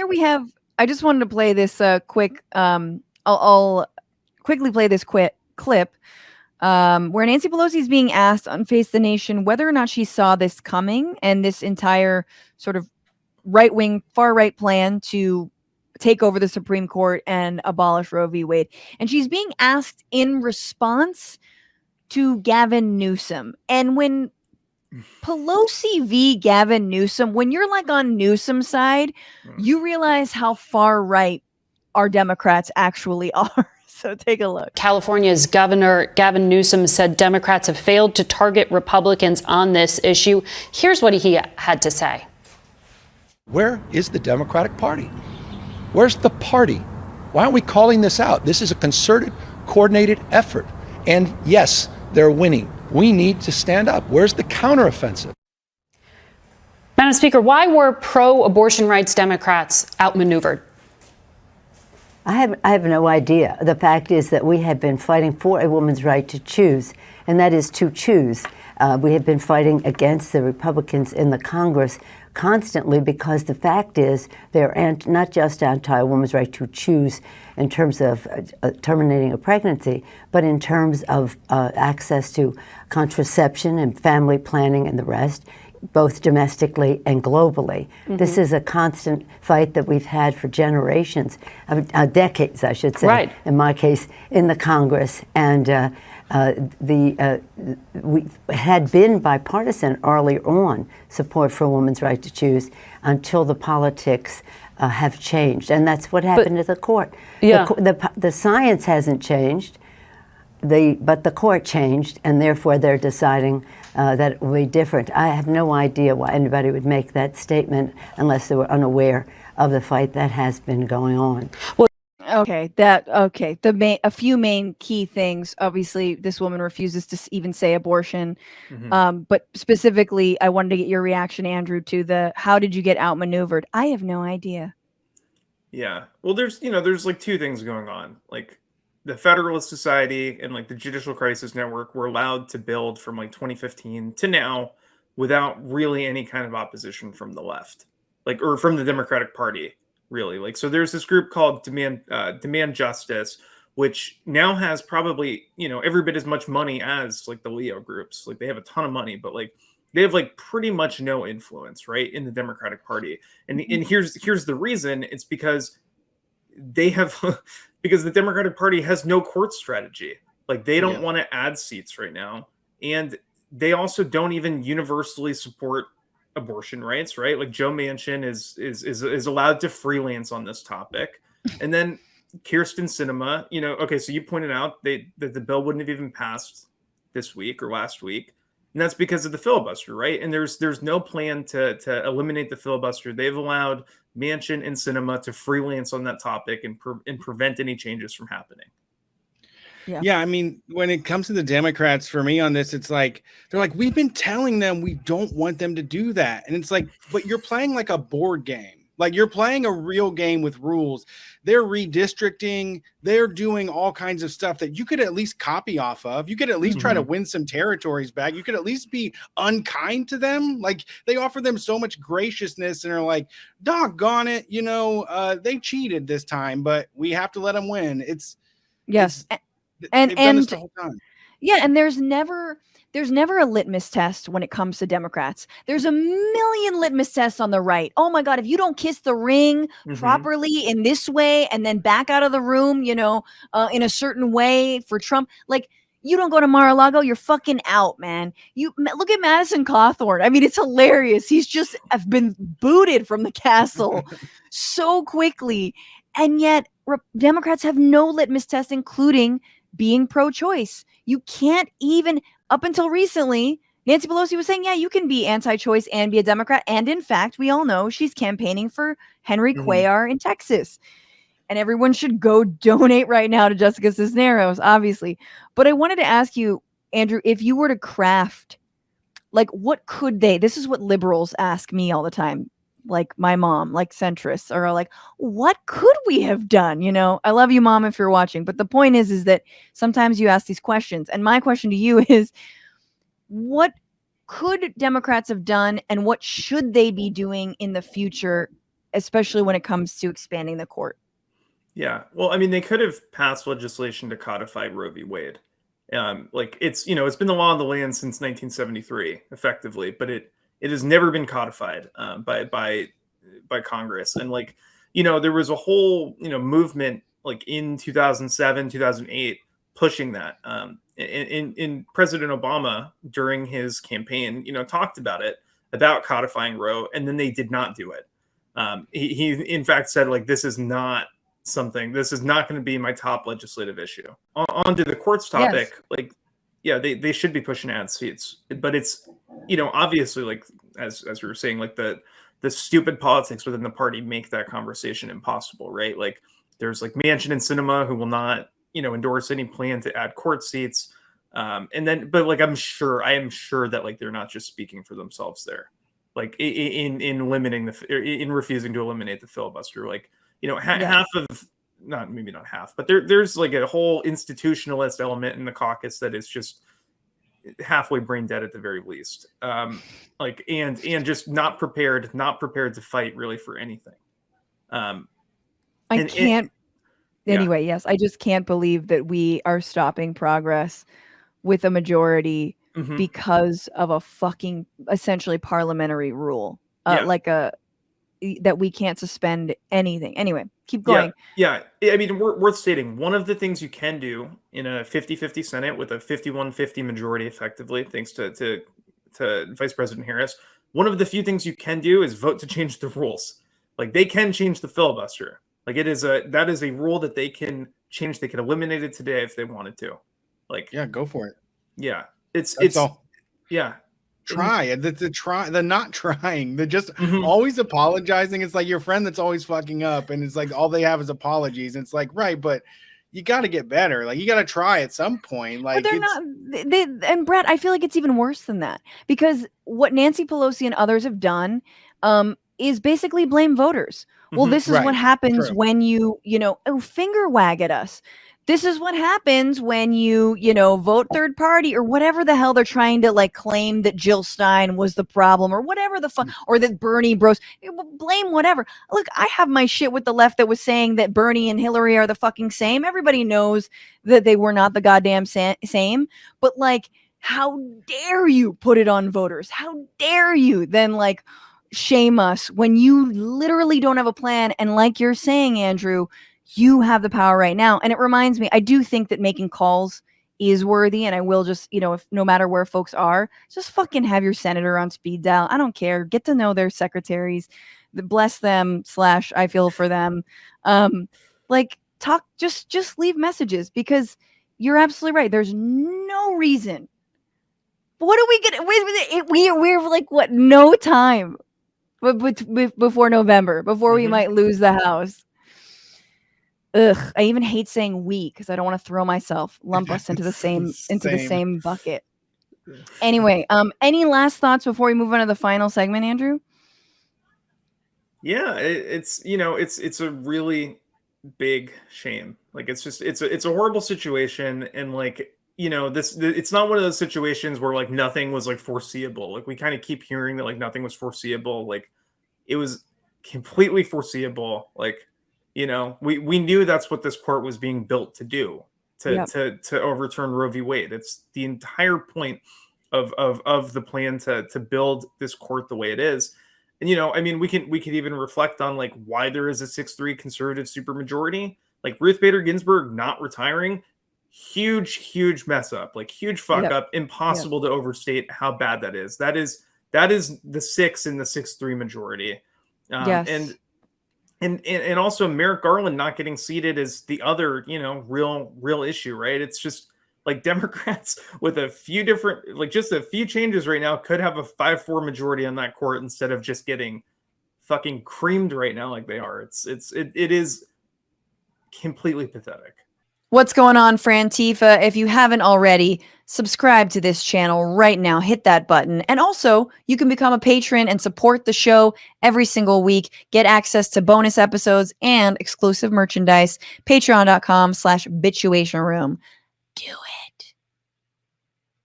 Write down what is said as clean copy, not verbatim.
here we have. I just wanted to play this quick. I'll quickly play this clip where Nancy Pelosi is being asked on Face the Nation whether or not she saw this coming and this entire sort of right-wing, far-right plan to take over the Supreme Court and abolish Roe v. Wade. And she's being asked in response to Gavin Newsom. And when Pelosi v. Gavin Newsom, when you're like on Newsom's side, you realize how far right our Democrats actually are. So take a look. California's Governor Gavin Newsom said Democrats have failed to target Republicans on this issue. Here's what he had to say. Where is the Democratic Party? Where's the party? Why aren't we calling this out? This is a concerted, coordinated effort. And yes, they're winning. We need to stand up. Where's the counteroffensive? Madam Speaker, why were pro-abortion rights Democrats outmaneuvered? I have no idea. The fact is that we have been fighting for a woman's right to choose, and that is to choose. We have been fighting against the Republicans in the Congress constantly because the fact is they're not just anti a woman's right to choose in terms of terminating a pregnancy, but in terms of access to contraception and family planning and the rest, both domestically and globally. Mm-hmm. This is a constant fight that we've had for generations, decades, I should say, right. In my case, in the Congress. And we had been bipartisan early on, support for a woman's right to choose, until the politics have changed. And that's what happened at the court. Yeah. The science hasn't changed, but the court changed, and therefore they're deciding that it will be different. I have no idea why anybody would make that statement unless they were unaware of the fight that has been going on. Well, a few main key things. Obviously, this woman refuses to even say abortion. Mm-hmm. But specifically, I wanted to get your reaction, Andrew, to how did you get outmaneuvered? I have no idea. Yeah. Well, there's like two things going on. Like, the Federalist Society and like the Judicial Crisis Network were allowed to build from like 2015 to now without really any kind of opposition from the left, like, or from the Democratic Party, really. Like, so there's this group called Demand Justice, which now has probably, every bit as much money as like the Leo groups. Like, they have a ton of money, but like they have like pretty much no influence, right, in the Democratic Party. And here's the reason. It's because they have because the Democratic Party has no court strategy. Like, they don't want to add seats right now, and they also don't even universally support abortion rights, right? Like, Joe Manchin is allowed to freelance on this topic, and then Kyrsten Sinema, okay, so you pointed out that the bill wouldn't have even passed this week or last week, and that's because of the filibuster, right? And there's no plan to eliminate the filibuster. They've allowed Manchin and Sinema to freelance on that topic and prevent any changes from happening. Yeah, I mean, when it comes to the Democrats, for me on this, it's like, they're like, we've been telling them we don't want them to do that. And it's like, but you're playing like a board game. Like, you're playing a real game with rules. They're redistricting. They're doing all kinds of stuff that you could at least copy off of. You could at least try to win some territories back. You could at least be unkind to them. Like, they offer them so much graciousness and are like, doggone it, they cheated this time, but we have to let them win. And done this the whole time. Yeah, and there's never a litmus test when it comes to Democrats. There's a million litmus tests on the right. Oh my God, if you don't kiss the ring properly in this way and then back out of the room, in a certain way for Trump, like, you don't go to Mar-a-Lago, you're fucking out, man. You look at Madison Cawthorn. I mean, it's hilarious. He's just been booted from the castle so quickly. And yet Democrats have no litmus test, including being pro-choice. You can't even, up until recently, Nancy Pelosi was saying, yeah, you can be anti-choice and be a Democrat. And in fact, we all know she's campaigning for Henry Cuellar in Texas. And everyone should go donate right now to Jessica Cisneros, obviously. But I wanted to ask you, Andrew, if you were to craft, like, what could they, this is what liberals ask me all the time, like my mom, like centrists, are like, what could we have done? I love you, Mom, if you're watching. But the point is that sometimes you ask these questions. And my question to you is, what could Democrats have done and what should they be doing in the future, especially when it comes to expanding the court. Yeah. Well, I mean, they could have passed legislation to codify Roe v. Wade. Like it's, it's been the law of the land since 1973, effectively, but it has never been codified by Congress. And like, there was a whole, movement like in 2007, 2008 pushing that. In President Obama during his campaign, talked about codifying Roe, and then they did not do it. He in fact said like, this is not going to be my top legislative issue. On to the courts topic, yes. Like, yeah, they should be pushing ad seats, but it's, obviously, like, as we were saying, like the stupid politics within the party make that conversation impossible, right? Like there's like Manchin and Sinema who will not, endorse any plan to add court seats. And then, but like, I am sure that like, they're not just speaking for themselves there, like in limiting in refusing to eliminate the filibuster, like, half of, maybe not half, but there's like a whole institutionalist element in the caucus that is just halfway brain dead at the very least. Like, and just not prepared to fight really for anything. Yes, I just can't believe that we are stopping progress with a majority because of a fucking essentially parliamentary rule, that we can't suspend anything. Anyway, keep going. Yeah. I mean, worth stating, one of the things you can do in a 50-50 Senate with a 51-50 majority, effectively, thanks to Vice President Harris, one of the few things you can do is vote to change the rules. Like, they can change the filibuster. Like, that is a rule that they can change. They could eliminate it today if they wanted to. Like, yeah, go for it. Yeah. That's it's all. Yeah. The not trying, they're just always apologizing. It's like your friend that's always fucking up, and it's like all they have is apologies. And it's like, right, but you got to get better. Like, you got to try at some point. Like, but they're not. And Brett, I feel like it's even worse than that, because what Nancy Pelosi and others have done is basically blame voters. Well, this is what happens when you finger wag at us. This is what happens when you vote third party or whatever the hell they're trying to like claim that Jill Stein was the problem or whatever the fuck, or that Bernie bros, blame whatever. Look, I have my shit with the left that was saying that Bernie and Hillary are the fucking same. Everybody knows that they were not the goddamn same. But like, how dare you put it on voters? How dare you then like shame us when you literally don't have a plan? And like you're saying, Andrew, you have the power right now. And it reminds me, I do think that making calls is worthy. And I will just, if no matter where folks are, just fucking have your senator on speed dial. I don't care. Get to know their secretaries, bless them / I feel for them. Like, talk, just leave messages, because you're absolutely right. There's no reason. What do we get? We're like, what? No time before November, before we might lose the House. Ugh, I even hate saying we, because I don't want to lump us into the same bucket. Anyway, any last thoughts before we move on to the final segment, Andrew? Yeah, it's a really big shame. Like, it's a horrible situation, and like, it's not one of those situations where like nothing was like foreseeable. Like, we kind of keep hearing that like nothing was foreseeable. Like, it was completely foreseeable. Like, we knew that's what this court was being built to do, to overturn Roe v. Wade. It's the entire point of the plan to build this court the way it is. And I mean, we could even reflect on like why there is a 6-3 conservative supermajority. Like, Ruth Bader Ginsburg not retiring, huge mess up, like huge fuck up, impossible to overstate how bad that is. That is the 6 in the 6-3 majority. Yes. And also Merrick Garland not getting seated is the other, real issue, right? It's just like Democrats with a few different, like just a few changes right now could have a 5-4 majority on that court instead of just getting fucking creamed right now like they are. It is completely pathetic. What's going on, Frantifa? If you haven't already, subscribe to this channel right now. Hit that button. And also, you can become a patron and support the show every single week. Get access to bonus episodes and exclusive merchandise. Patreon.com/Bitchuation Room. Do